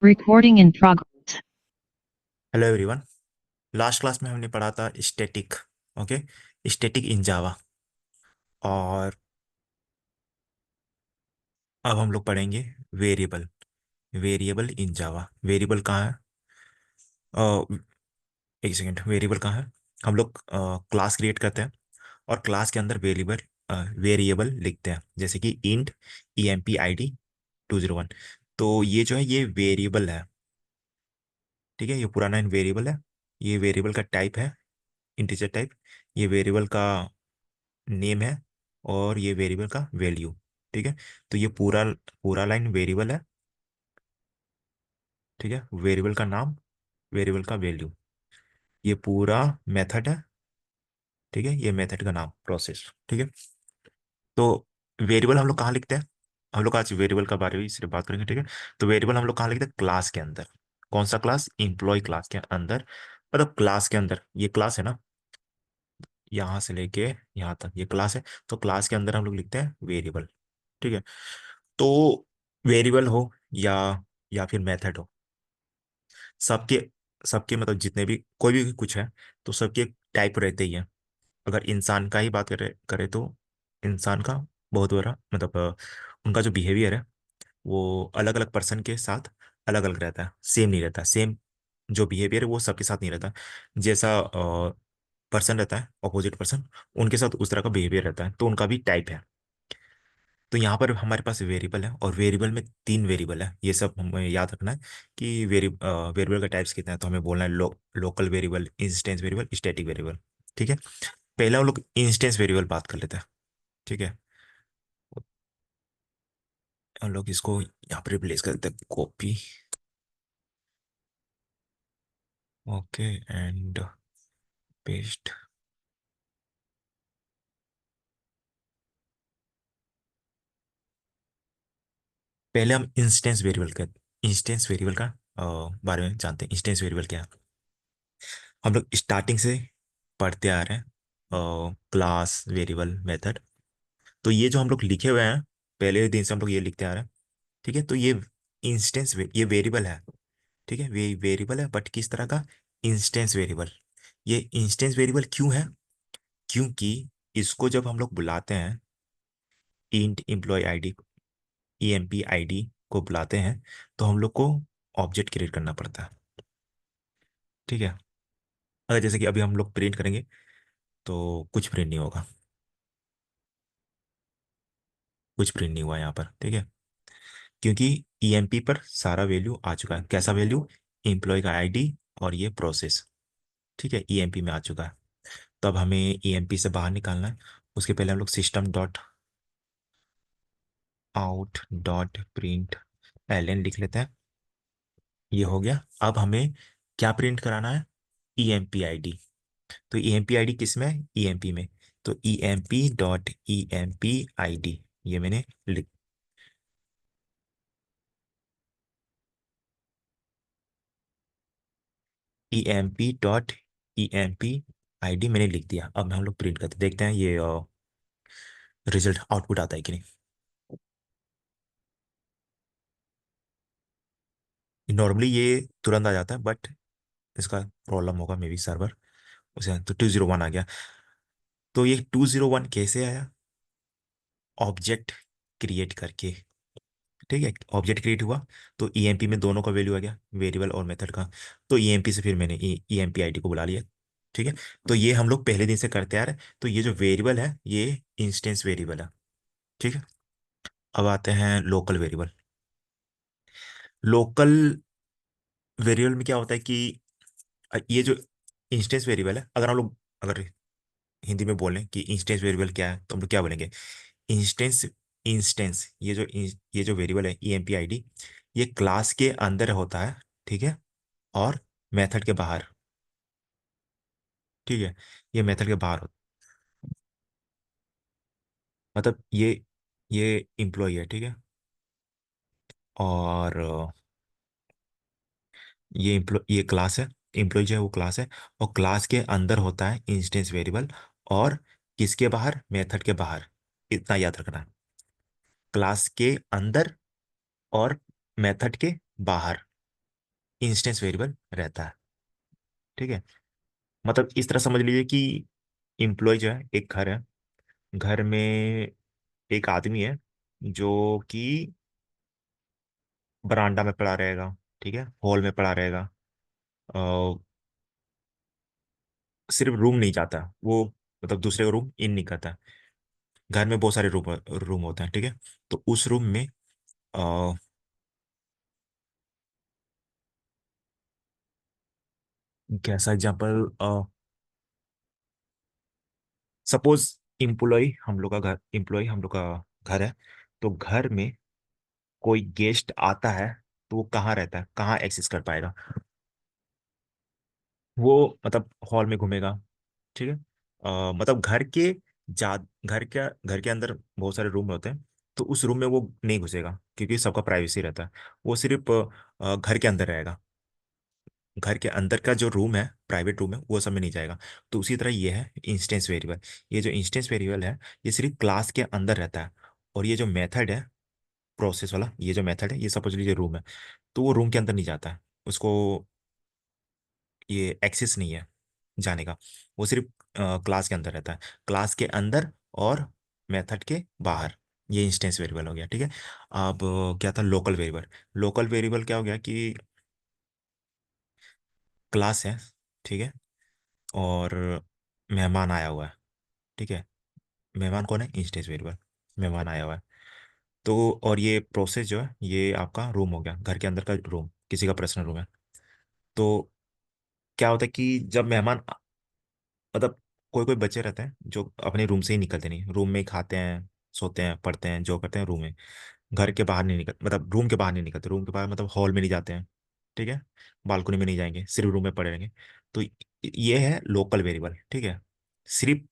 Recording in progress. Hello everyone. Last class में हमने पढ़ा था स्टैटिक। ओके। स्टैटिक इन जावा। और अब हम लोग पढ़ेंगे variable. Variable in Java. Variable कहाँ है? अ, एक सेकेंड, वेरिएबल कहाँ है? हम लोग क्लास क्रिएट करते हैं और क्लास के अंदर वेरिएबल वेरिएबल लिखते हैं, जैसे कि इंट EMP ID 201। तो ये जो है ये वेरिएबल है। ठीक है, ये पुराना वेरिएबल है। ये वेरिएबल का टाइप है इंटीजर टाइप। ये वेरिएबल का नेम है और ये वेरिएबल का वैल्यू। ठीक है। तो ये पूरा पूरा लाइन वेरिएबल है। ठीक है, वेरिएबल का नाम, वेरिएबल का वैल्यू, ये पूरा मेथड है। ठीक है, ये मेथड का नाम प्रोसेस। ठीक है। तो वेरिएबल हम लोग कहाँ लिखते हैं? हम लोग आज वेरिएबल का बारे में सिर्फ बात करेंगे। ठीक है। तो वेरिएबल हम लोग कहाँ लिखते हैं? क्लास के अंदर। कौन सा क्लास? एम्प्लॉय क्लास के अंदर। मतलब क्लास के अंदर, ये क्लास है ना, यहाँ से लेके यहाँ तक ये क्लास है। तो क्लास के अंदर हम लोग लिखते हैं वेरिएबल। ठीक है। तो वेरिएबल हो या फिर मेथड हो, सबके सबके मतलब जितने भी कोई भी कुछ है, तो सबके टाइप रहते ही हैं। अगर इंसान का ही बात करे तो इंसान का बहुत बड़ा मतलब उनका जो बिहेवियर है वो अलग अलग पर्सन के साथ अलग अलग रहता है, सेम नहीं रहता। सेम जो बिहेवियर है वो सबके साथ नहीं रहता। जैसा पर्सन रहता है अपोजिट पर्सन, उनके साथ उस तरह का बिहेवियर रहता है, तो उनका भी टाइप है। तो यहाँ पर हमारे पास वेरिएबल है और वेरिएबल में तीन वेरिएबल है, ये सब हमें याद रखना है कि वेरिएबल का टाइप्स कितना है। तो हमें बोलना है local variable, instance variable, static variable. ठीक है। पहले हम लोग इंस्टेंस वेरिएबल बात कर लेते हैं। ठीक है। हम लोग इसको यहाँ पर रिप्लेस कर देते हैं, कॉपी। Okay, and paste. पहले हम इंस्टेंस वेरिएबल का बारे में जानते हैं। इंस्टेंस वेरिएबल क्या है? हम लोग स्टार्टिंग से पढ़ते आ रहे हैं, क्लास, वेरिएबल, मेथड। तो ये जो हम लोग लिखे हुए हैं, पहले दिन से हम लोग ये लिखते आ रहे हैं। ठीक है। तो ये वेरिएबल है। ठीक है, ये वेरिएबल है, बट किस तरह का? Instance variable. ये इंस्टेंस वेरिएबल क्यों है? क्योंकि इसको जब हम लोग बुलाते हैं, int employ ID, EMP ID को बुलाते हैं, तो हम लोग को ऑब्जेक्ट क्रिएट करना पड़ता है। ठीक है। अगर जैसे कि अभी हम लोग प्रिंट करेंगे तो कुछ प्रिंट नहीं होगा, कुछ प्रिंट नहीं हुआ यहाँ पर। ठीक है, क्योंकि EMP पर सारा वैल्यू आ चुका है। कैसा वैल्यू? एम्प्लॉय का आईडी और ये प्रोसेस। ठीक है, EMP में आ चुका है। तब हमें EMP से बाहर निकालना है। उसके पहले हम लोग system dot out dot print LN लिख लेते हैं। ये हो गया। अब हमें क्या प्रिंट कराना है? EMP ID। तो EMP ID किस में है? EMP में। तो EMP.EMP ID ये मैंने लिख EMP.EMP ID मैंने लिख दिया। अब हम लोग प्रिंट करते देखते हैं ये रिजल्ट आउटपुट आता है कि नहीं। नॉर्मली ये तुरंत आ जाता है, बट इसका प्रॉब्लम होगा मे बी सर्वर उसे। तो 201 आ गया। तो ये 201 कैसे आया? ऑब्जेक्ट क्रिएट करके। ठीक है, ऑब्जेक्ट क्रिएट हुआ तो EMP में दोनों का वैल्यू आ गया, वेरिएबल और मेथड का। तो EMP से फिर मैंने EMP ID को बुला लिया। ठीक है। तो ये हम लोग पहले दिन से करते आ रहे हैं। तो ये जो वेरिएबल है ये इंस्टेंस वेरिएबल है। ठीक है। अब आते हैं लोकल वेरिएबल। लोकल वेरिएबल में क्या होता है कि ये जो इंस्टेंस वेरिएबल है, अगर हम लोग अगर हिंदी में बोलें कि इंस्टेंस वेरिएबल क्या है, तो हम लोग क्या बोलेंगे? इंस्टेंस। इंस्टेंस ये जो वेरिएबल है EMP ID, ये क्लास के अंदर होता है। ठीक है। और मेथड के बाहर। ठीक है, ये मेथड के बाहर होता, मतलब ये एम्प्लॉय है। ठीक है। और ये क्लास है। एम्प्लॉय जो है वो क्लास है। और क्लास के अंदर होता है इंस्टेंस वेरिएबल। और किसके बाहर? मेथड के बाहर। इतना याद रखना है, क्लास के अंदर और मेथड के बाहर। इंस्टेंस वेरिएबल रहता है। ठीक है, मतलब इस तरह समझ लीजिए कि एम्प्लॉय जो है, एक घर है, घर में एक आदमी है जो कि बरामदा में पड़ा रहेगा, ठीक है, हॉल में पड़ा रहेगा, सिर्फ रूम नहीं जाता वो, मतलब दूसरे रूम इन नहीं करता। घर में बहुत सारे रूम रूम होते हैं, ठीक है। तो उस रूम में अ, कैसा एग्जांपल, सपोज एम्प्लॉय हम लोग का घर है। तो घर में कोई गेस्ट आता है, तो वो कहाँ रहता है, कहाँ एक्सेस कर पाएगा? वो मतलब हॉल में घूमेगा, ठीक है। मतलब घर के अंदर बहुत सारे रूम होते हैं, तो उस रूम में वो नहीं घुसेगा क्योंकि सबका प्राइवेसी रहता है। वो सिर्फ घर के अंदर रहेगा। घर के अंदर का जो रूम है, प्राइवेट रूम है, वो सब में नहीं जाएगा। तो उसी तरह ये है इंस्टेंस वेरिएबल। ये जो इंस्टेंस वेरिएबल है, ये सिर्फ क्लास के अंदर रहता है। और ये जो मेथड है, प्रोसेस वाला, ये जो मेथड है, ये सपोज लीजिए रूम है, तो वो रूम के अंदर नहीं जाता है। उसको ये एक्सेस नहीं है जाने का। वो सिर्फ क्लास के अंदर रहता है, क्लास के अंदर और मेथड के बाहर। ये इंस्टेंस वेरिएबल हो गया, ठीक है। अब क्या था लोकल वेरिएबल? लोकल वेरिएबल क्या हो गया कि क्लास है, ठीक है, और मेहमान आया हुआ है, ठीक है। मेहमान कौन है? इंस्टेंस वेरिएबल, मेहमान आया हुआ है। तो और ये प्रोसेस जो है, ये आपका रूम हो गया, घर के अंदर का रूम, किसी का पर्सनल रूम है। तो क्या होता है कि जब मेहमान, मतलब कोई कोई बच्चे रहते हैं जो अपने रूम से ही निकलते नहीं, रूम में ही खाते हैं, सोते हैं, पढ़ते हैं, जो करते हैं रूम में। घर के बाहर नहीं निकल, मतलब रूम के बाहर नहीं निकलते, रूम के बाहर मतलब हॉल में नहीं जाते हैं, ठीक है। बालकनी में नहीं जाएंगे, सिर्फ रूम में पड़े रहेंगे। तो ये है लोकल वेरिएबल, ठीक है। सिर्फ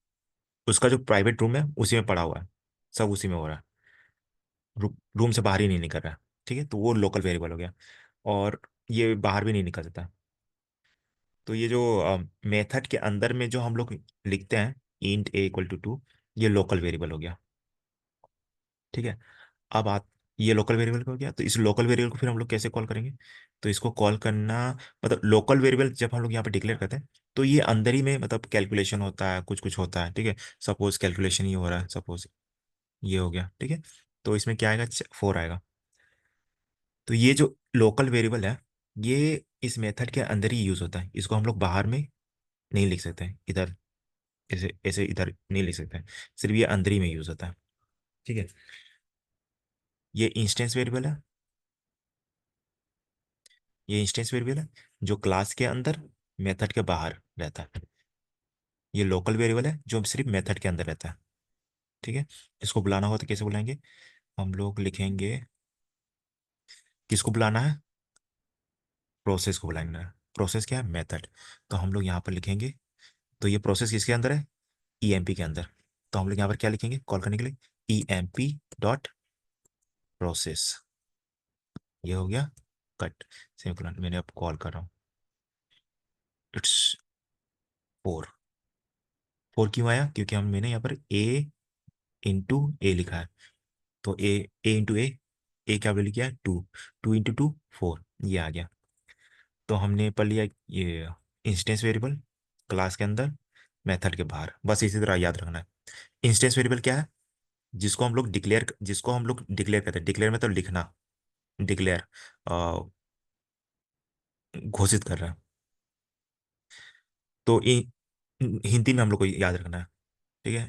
उसका जो प्राइवेट रूम है उसी में पड़ा हुआ है, सब उसी में हो रहा है, रूम से बाहर ही नहीं निकल रहा है, ठीक है। तो वो लोकल वेरिएबल हो गया। और ये बाहर भी नहीं निकल सकता। तो ये जो मेथड के अंदर में जो हम लोग लिखते हैं, इंट ए इक्वल टू 2, ये लोकल वेरिएबल हो गया, ठीक है। अब आ ये लोकल वेरिएबल हो गया, तो इस लोकल वेरिएबल को फिर हम लोग कैसे कॉल करेंगे? तो इसको कॉल करना, मतलब लोकल वेरिएबल जब हम लोग यहाँ पे डिक्लेयर करते हैं, तो ये अंदर ही में मतलब कैलकुलेशन होता है, कुछ कुछ होता है, ठीक है। सपोज कैलकुलेशन ही हो रहा है, सपोज ये हो गया, ठीक है। तो इसमें क्या आएगा? 4 आएगा। तो ये जो लोकल वेरिएबल है, ये इस मेथड के अंदर ही यूज होता है, इसको हम लोग बाहर में नहीं लिख सकते हैं, इधर ऐसे ऐसे इधर नहीं लिख सकते हैं, सिर्फ ये अंदर ही में यूज होता है, ठीक है। ये इंस्टेंस वेरिएबल है, ये इंस्टेंस वेरिएबल है जो क्लास के अंदर, मेथड के बाहर रहता है। ये लोकल वेरिएबल है जो सिर्फ मेथड के अंदर रहता है, ठीक है। इसको बुलाना हो तो कैसे बुलाएंगे? हम लोग लिखेंगे, किसको बुलाना है? प्रोसेस को बुलाएंगे। प्रोसेस क्या है? मेथड। तो हम लोग यहाँ पर लिखेंगे, तो ये प्रोसेस किसके अंदर है? ईएमपी के अंदर। तो हम लोग यहाँ पर क्या लिखेंगे कॉल करने के लिए? EMP dot process. ये हो गया कट, सेमीकोलन। मैंने अब कॉल कर रहा हूँ, इट्स 4। 4 क्यों आया? क्योंकि मैंने यहाँ पर ए लिखा है। तो ए इंटू ए क्या वैल्यू किया है? 2। 2 इंटू 2 4, ये आ गया। तो हमने पढ़ लिया ये इंस्टेंस वेरिएबल क्लास के अंदर, मेथड के बाहर, बस इसी तरह याद रखना है। इंस्टेंस वेरिएबल क्या है? जिसको हम लोग डिक्लेयर करते हैं, डिक्लेयर मतलब लिखना, डिक्लेयर घोषित कर रहा है। तो हिंदी में हम लोग को याद रखना है, ठीक है।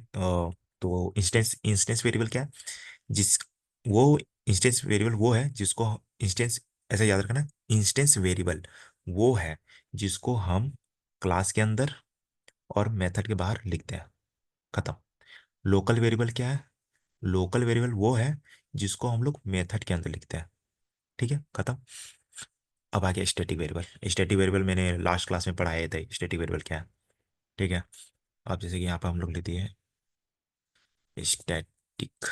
तो इंस्टेंस वेरिएबल क्या है? जिस वो इंस्टेंस वेरिएबल वो है जिसको इंस्टेंस, ऐसा याद रखना, इंस्टेंस वेरिएबल वो है जिसको हम क्लास के अंदर और मेथड के बाहर लिखते हैं, खत्म। लोकल वेरिएबल क्या है? लोकल वेरिएबल वो है जिसको हम लोग मेथड के अंदर लिखते हैं, ठीक है, खत्म। अब आ गया स्टैटिक वेरिएबल। स्टैटिक वेरिएबल मैंने लास्ट क्लास में पढ़ाए थे, स्टैटिक वेरिएबल क्या है, ठीक है। अब जैसे कि यहाँ पर हम लोग लेते हैं स्टैटिक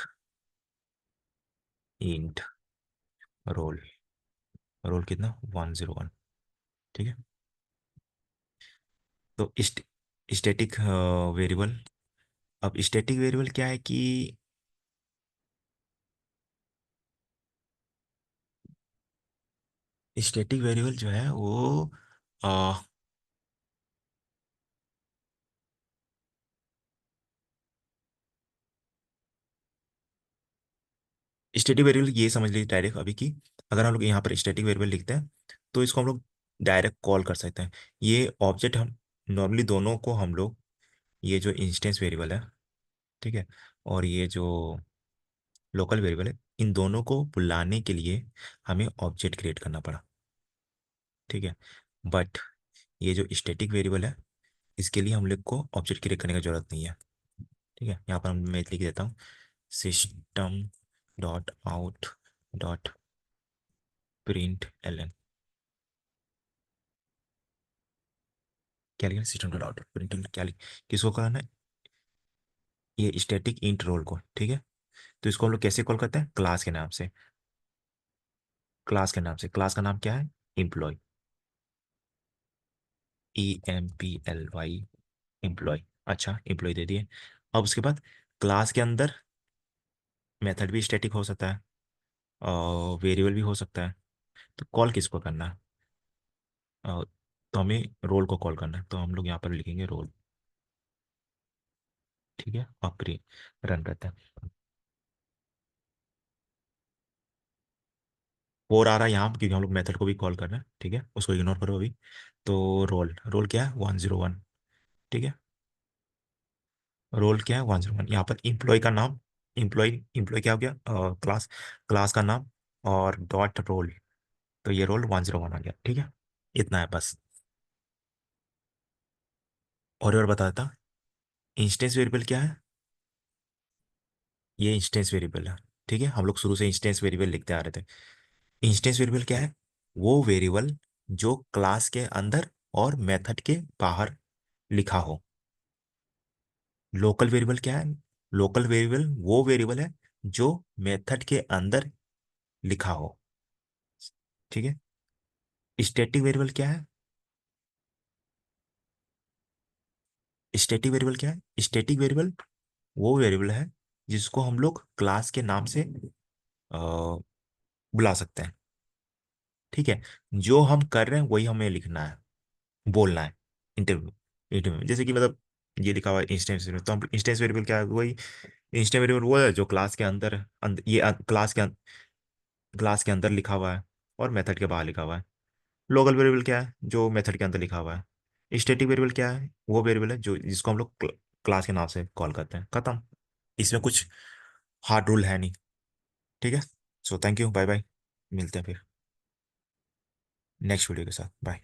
इंट रोल, रोल कितना? 101, ठीक है। तो स्टैटिक वेरिएबल, अब स्टैटिक वेरिएबल क्या है कि स्टैटिक वेरिएबल जो है वो स्टैटिक वेरिएबल ये समझ लीजिए डायरेक्ट अभी की, अगर हम लोग यहाँ पर स्टैटिक वेरिएबल लिखते हैं तो इसको हम लोग डायरेक्ट कॉल कर सकते हैं। ये ऑब्जेक्ट हम नॉर्मली दोनों को हम लोग, ये जो इंस्टेंस वेरिएबल है, ठीक है, और ये जो लोकल वेरिएबल है, इन दोनों को बुलाने के लिए हमें ऑब्जेक्ट क्रिएट करना पड़ा, ठीक है। बट ये जो स्टैटिक वेरिएबल है, इसके लिए हम लोग को ऑब्जेक्ट क्रिएट करने की जरूरत नहीं है, ठीक है। यहाँ पर मैं लिख देता हूँ system dot out dot print L. क्या लिखना, सिस्टम डॉट आउट प्रिंट क्या लिख, किसको करना है, ये स्टैटिक इंट रोल को, ठीक है। तो इसको हम लोग कैसे कॉल करते हैं, क्लास के नाम से। क्लास के नाम से, क्लास का नाम क्या है, एम्प्लॉय, EMPLY, एम्प्लॉय। अच्छा, एम्प्लॉय दे दिए। अब उसके बाद क्लास के अंदर मेथड भी स्टैटिक हो सकता है और वेरिएबल भी हो सकता है। तो कॉल किसको करना है, तो हमें रोल को कॉल करना है, तो हम लोग यहाँ पर लिखेंगे रोल, ठीक है। और रन करते हैं। 4 आ रहा है यहाँ क्योंकि हम लोग मेथड को भी कॉल कर रहे हैं, ठीक है, उसको इग्नोर करो अभी। तो रोल, रोल क्या है 101, ठीक है। रोल क्या है 101, यहाँ पर इम्प्लॉय का नाम, इम्प्लॉय इम्प्लॉय क्या हो गया, क्लास, क्लास का नाम और डॉट रोल, तो ये रोल 101 आ गया, ठीक है। इतना है बस। और बता देता, इंस्टेंस वेरिएबल क्या है, ये इंस्टेंस वेरिएबल है, ठीक है। हम लोग शुरू से इंस्टेंस वेरिएबल लिखते आ रहे थे। इंस्टेंस वेरिएबल क्या है, वो वेरिएबल जो क्लास के अंदर और मेथड के बाहर लिखा हो। लोकल वेरिएबल क्या है, लोकल वेरिएबल वो वेरिएबल है जो मेथड के अंदर लिखा हो, ठीक है। स्टैटिक वेरिएबल क्या है, स्टैटिक वेरिएबल क्या है, स्टैटिक वेरिएबल वो वेरिएबल है जिसको हम लोग क्लास के नाम से बुला सकते हैं, ठीक है। जो हम कर रहे हैं वही हमें लिखना है, बोलना है इंटरव्यू, इंटरव्यू में। जैसे कि मतलब ये लिखा हुआ है इंस्टेंस वेरिएबल, तो हम इंस्टेंस वेरिएबल क्या है, वही इंस्टेंस वेरिएबल वो है जो क्लास के अंदर, ये क्लास के अंदर लिखा हुआ है और मेथड के बाहर लिखा हुआ है। लोकल वेरिएबल क्या है, जो मेथड के अंदर लिखा हुआ है। स्टैटिक वेरिएबल क्या है, वो वेरिएबल है जो जिसको हम लोग क्लास के नाम से कॉल करते हैं, खत्म। इसमें कुछ हार्ड रूल है नहीं, ठीक है। So thank you, bye bye, मिलते हैं फिर नेक्स्ट वीडियो के साथ, बाय।